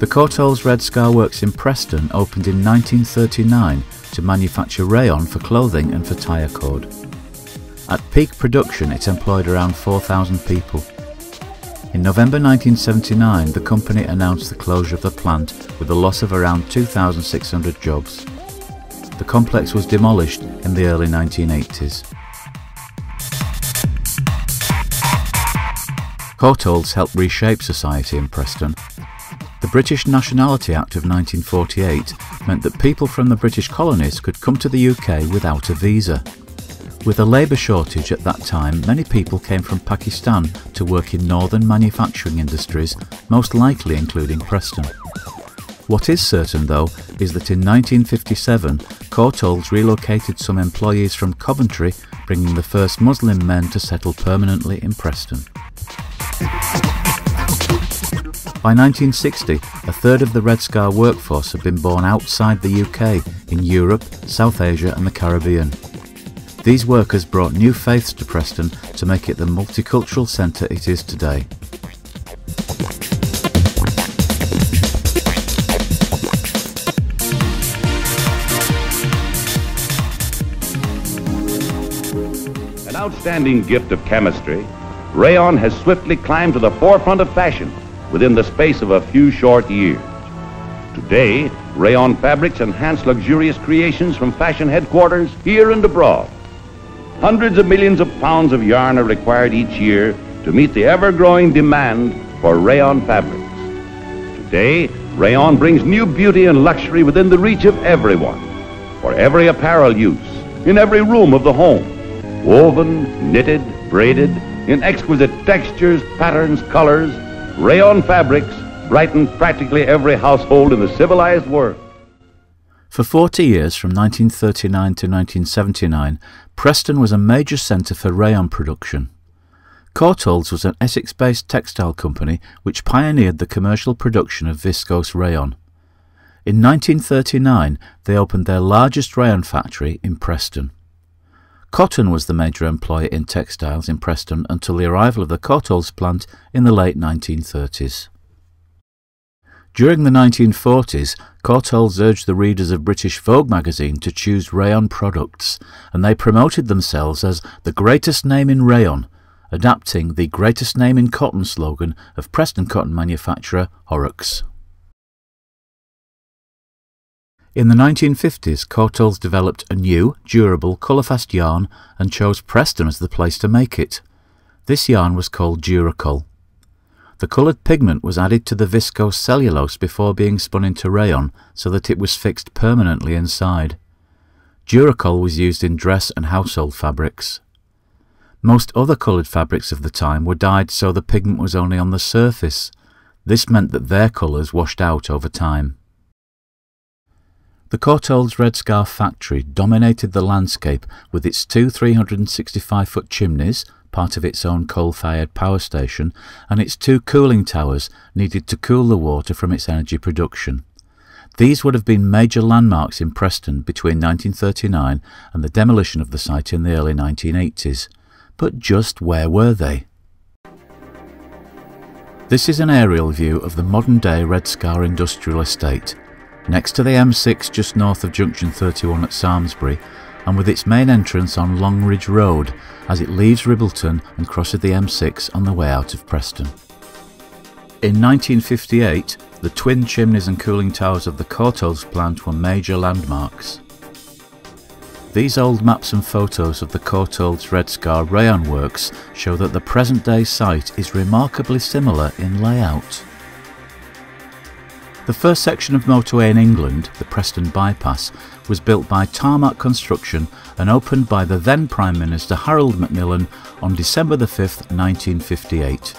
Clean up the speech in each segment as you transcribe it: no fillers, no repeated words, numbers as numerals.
The Courtaulds Red Scar Works in Preston opened in 1939 to manufacture rayon for clothing and for tyre cord. At peak production it employed around 4,000 people. In November 1979 the company announced the closure of the plant with a loss of around 2,600 jobs. The complex was demolished in the early 1980s. Courtaulds helped reshape society in Preston. The British Nationality Act of 1948 meant that people from the British colonies could come to the UK without a visa. With a labour shortage at that time, many people came from Pakistan to work in northern manufacturing industries, most likely including Preston. What is certain though is that in 1957 Courtaulds relocated some employees from Coventry, bringing the first Muslim men to settle permanently in Preston. By 1960, a third of the Red Scar workforce had been born outside the UK, in Europe, South Asia and the Caribbean. These workers brought new faiths to Preston to make it the multicultural centre it is today. An outstanding gift of chemistry, rayon has swiftly climbed to the forefront of fashion within the space of a few short years. Today, rayon fabrics enhance luxurious creations from fashion headquarters here and abroad. Hundreds of millions of pounds of yarn are required each year to meet the ever-growing demand for rayon fabrics. Today, rayon brings new beauty and luxury within the reach of everyone, for every apparel use, in every room of the home. Woven, knitted, braided, in exquisite textures, patterns, colors, rayon fabrics brighten practically every household in the civilized world. For 40 years, from 1939 to 1979, Preston was a major centre for rayon production. Courtaulds was an Essex-based textile company which pioneered the commercial production of viscose rayon. In 1939, they opened their largest rayon factory in Preston. Cotton was the major employer in textiles in Preston until the arrival of the Courtaulds plant in the late 1930s. During the 1940s, Courtaulds urged the readers of British Vogue magazine to choose rayon products, and they promoted themselves as the greatest name in rayon, adapting the greatest name in cotton slogan of Preston cotton manufacturer Horrocks. In the 1950s, Courtaulds developed a new, durable, colour-fast yarn and chose Preston as the place to make it. This yarn was called Duracol. The coloured pigment was added to the viscose cellulose before being spun into rayon so that it was fixed permanently inside. Duracol was used in dress and household fabrics. Most other coloured fabrics of the time were dyed so the pigment was only on the surface. This meant that their colours washed out over time. The Courtaulds Red Scar factory dominated the landscape with its two 365-foot chimneys, part of its own coal-fired power station, and its two cooling towers needed to cool the water from its energy production. These would have been major landmarks in Preston between 1939 and the demolition of the site in the early 1980s. But just where were they? This is an aerial view of the modern-day Red Scar industrial estate, next to the M6 just north of Junction 31 at Samlesbury, and with its main entrance on Longridge Road as it leaves Ribbleton and crosses the M6 on the way out of Preston. In 1958, the twin chimneys and cooling towers of the Courtaulds plant were major landmarks. These old maps and photos of the Courtaulds Red Scar rayon works show that the present-day site is remarkably similar in layout. The first section of motorway in England, the Preston Bypass, was built by Tarmac Construction and opened by the then Prime Minister Harold Macmillan on December 5, 1958.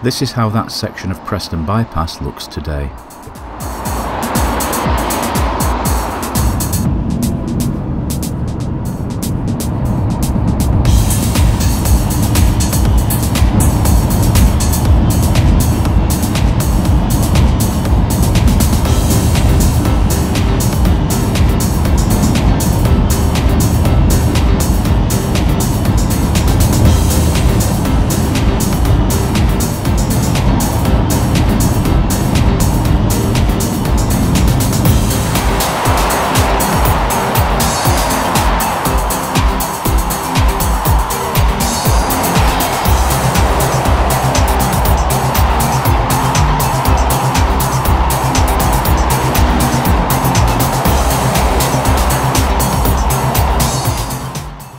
This is how that section of Preston Bypass looks today.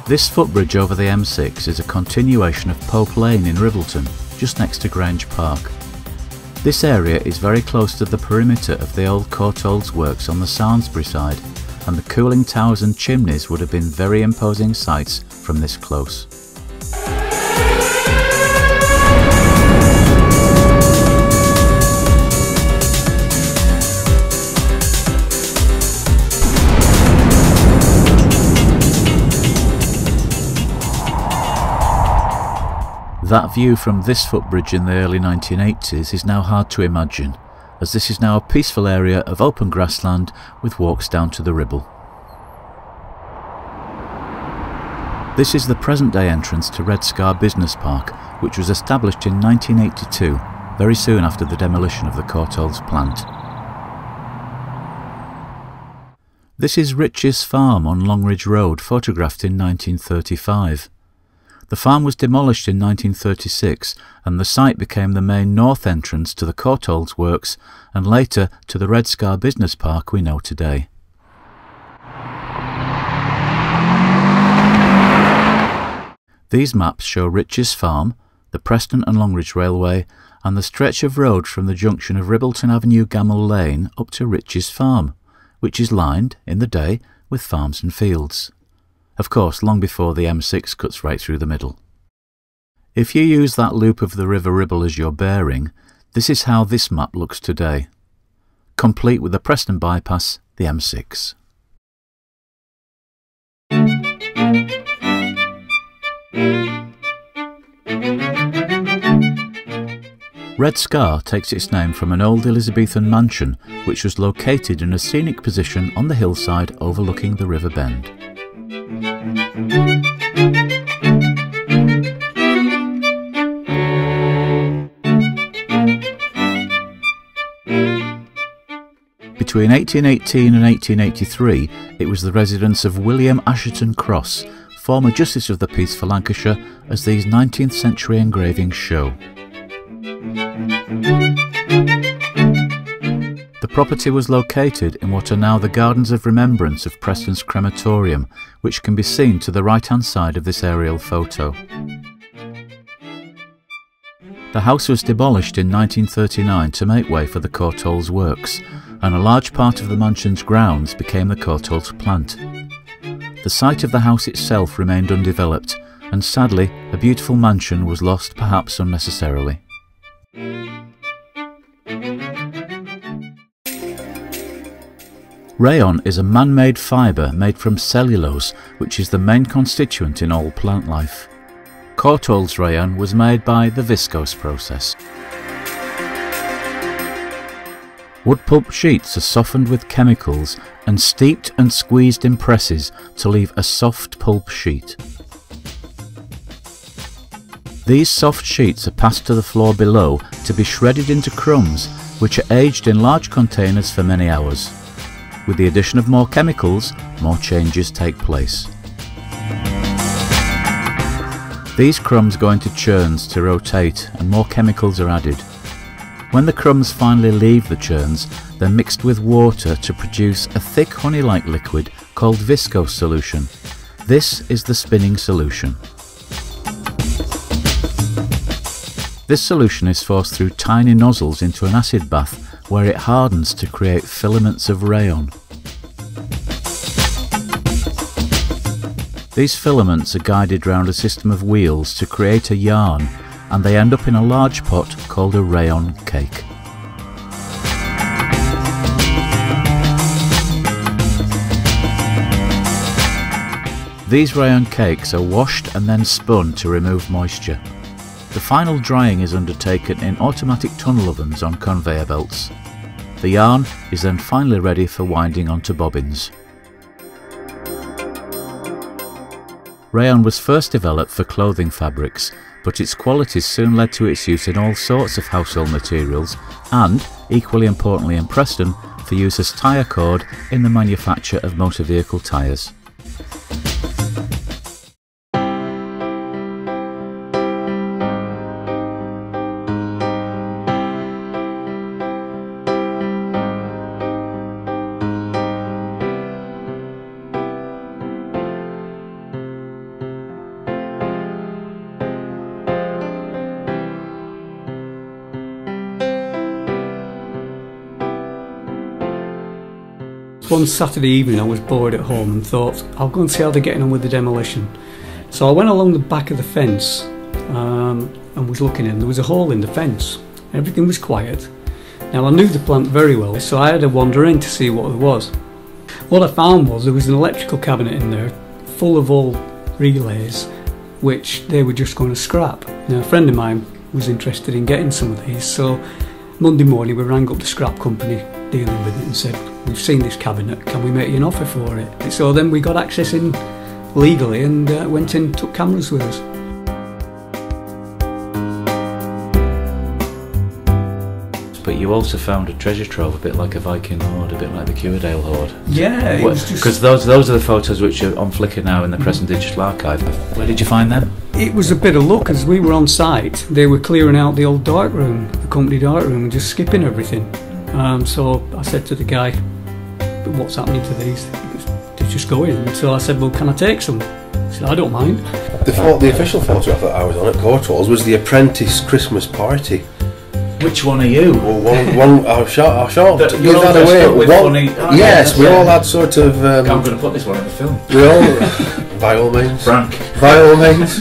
This footbridge over the M6 is a continuation of Pope Lane in Ribbleton, just next to Grange Park. This area is very close to the perimeter of the old Courtaulds works on the Samlesbury side, and the cooling towers and chimneys would have been very imposing sights from this close. That view from this footbridge in the early 1980s is now hard to imagine, as this is now a peaceful area of open grassland with walks down to the Ribble. This is the present-day entrance to Red Scar Business Park, which was established in 1982, very soon after the demolition of the Courtaulds plant. This is Rich's farm on Longridge Road, photographed in 1935. The farm was demolished in 1936 and the site became the main north entrance to the Courtaulds works and later to the Red Scar Business Park we know today. These maps show Rich's farm, the Preston and Longridge Railway and the stretch of road from the junction of Ribbleton Avenue Gamble Lane up to Rich's farm, which is lined, in the day, with farms and fields. Of course, long before the M6 cuts right through the middle. If you use that loop of the River Ribble as your bearing, this is how this map looks today, complete with the Preston bypass, the M6. Red Scar takes its name from an old Elizabethan mansion which was located in a scenic position on the hillside overlooking the River Bend. Between 1818 and 1883, it was the residence of William Asherton Cross, former Justice of the Peace for Lancashire, as these 19th century engravings show. The property was located in what are now the Gardens of Remembrance of Preston's crematorium, which can be seen to the right-hand side of this aerial photo. The house was demolished in 1939 to make way for the Courtaulds works, and a large part of the mansion's grounds became the Courtaulds plant. The site of the house itself remained undeveloped, and sadly, a beautiful mansion was lost perhaps unnecessarily. Rayon is a man-made fibre made from cellulose, which is the main constituent in all plant life. Courtaulds rayon was made by the viscose process. Wood pulp sheets are softened with chemicals and steeped and squeezed in presses to leave a soft pulp sheet. These soft sheets are passed to the floor below to be shredded into crumbs, which are aged in large containers for many hours. With the addition of more chemicals, more changes take place. These crumbs go into churns to rotate and more chemicals are added. When the crumbs finally leave the churns, they're mixed with water to produce a thick honey-like liquid called viscose solution. This is the spinning solution. This solution is forced through tiny nozzles into an acid bath where it hardens to create filaments of rayon. These filaments are guided round a system of wheels to create a yarn, and they end up in a large pot called a rayon cake. These rayon cakes are washed and then spun to remove moisture. The final drying is undertaken in automatic tunnel ovens on conveyor belts. The yarn is then finally ready for winding onto bobbins. Rayon was first developed for clothing fabrics, but its qualities soon led to its use in all sorts of household materials and, equally importantly in Preston, for use as tyre cord in the manufacture of motor vehicle tyres. One Saturday evening I was bored at home and thought, I'll go and see how they're getting on with the demolition. So I went along the back of the fence and was looking in. There was a hole in the fence. Everything was quiet. Now I knew the plant very well, so I had to wander in to see what there was. What I found was there was an electrical cabinet in there full of old relays which they were just going to scrap. Now a friend of mine was interested in getting some of these, so Monday morning we rang up the scrap company dealing with it and said, we've seen this cabinet, can we make you an offer for it? So then we got access in legally and went in and took cameras with us. But you also found a treasure trove, a bit like a Viking hoard, a bit like the Courtaulds hoard. Yeah, it was just... Because those are the photos which are on Flickr now in the Preston Digital Archive. Where did you find them? It was a bit of luck, as we were on site. They were clearing out the old dark room, the company dark room, and just skipping everything. So I said to the guy, what's happening to these? They're just going. And so I said, well, can I take some? He said, I don't mind. The official photograph that I was on at Courtaulds was the apprentice Christmas party. Which one are you? Well, I shot. You're all dressed up with funny... Yes, we all had sort of... I'm going to put this one in the film. We all... by all means. Frank. By all means.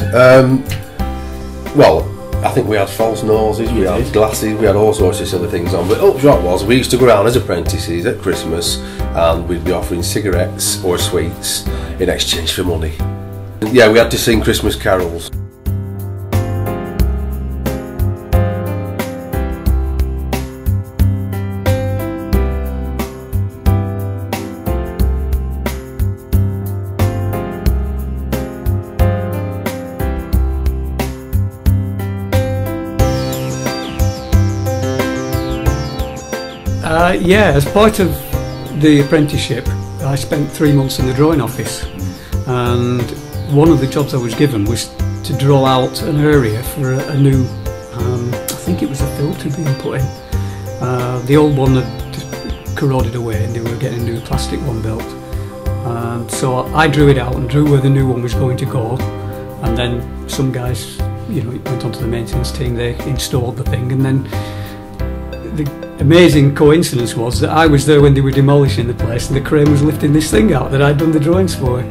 Well, I think we had false noses, we had glasses, we had all sorts of silly things on. But upshot was, we used to go around as apprentices at Christmas and we'd be offering cigarettes or sweets in exchange for money. Yeah, we had to sing Christmas carols. Yeah, as part of the apprenticeship I spent 3 months in the drawing office, and one of the jobs I was given was to draw out an area for a new, I think it was a filter being put in. The old one had just corroded away and they were getting a new plastic one built. So I drew it out and drew where the new one was going to go, and then some guys, you know, went onto the maintenance team, they installed the thing, and then the amazing coincidence was that I was there when they were demolishing the place and the crane was lifting this thing out that I'd done the drawings for.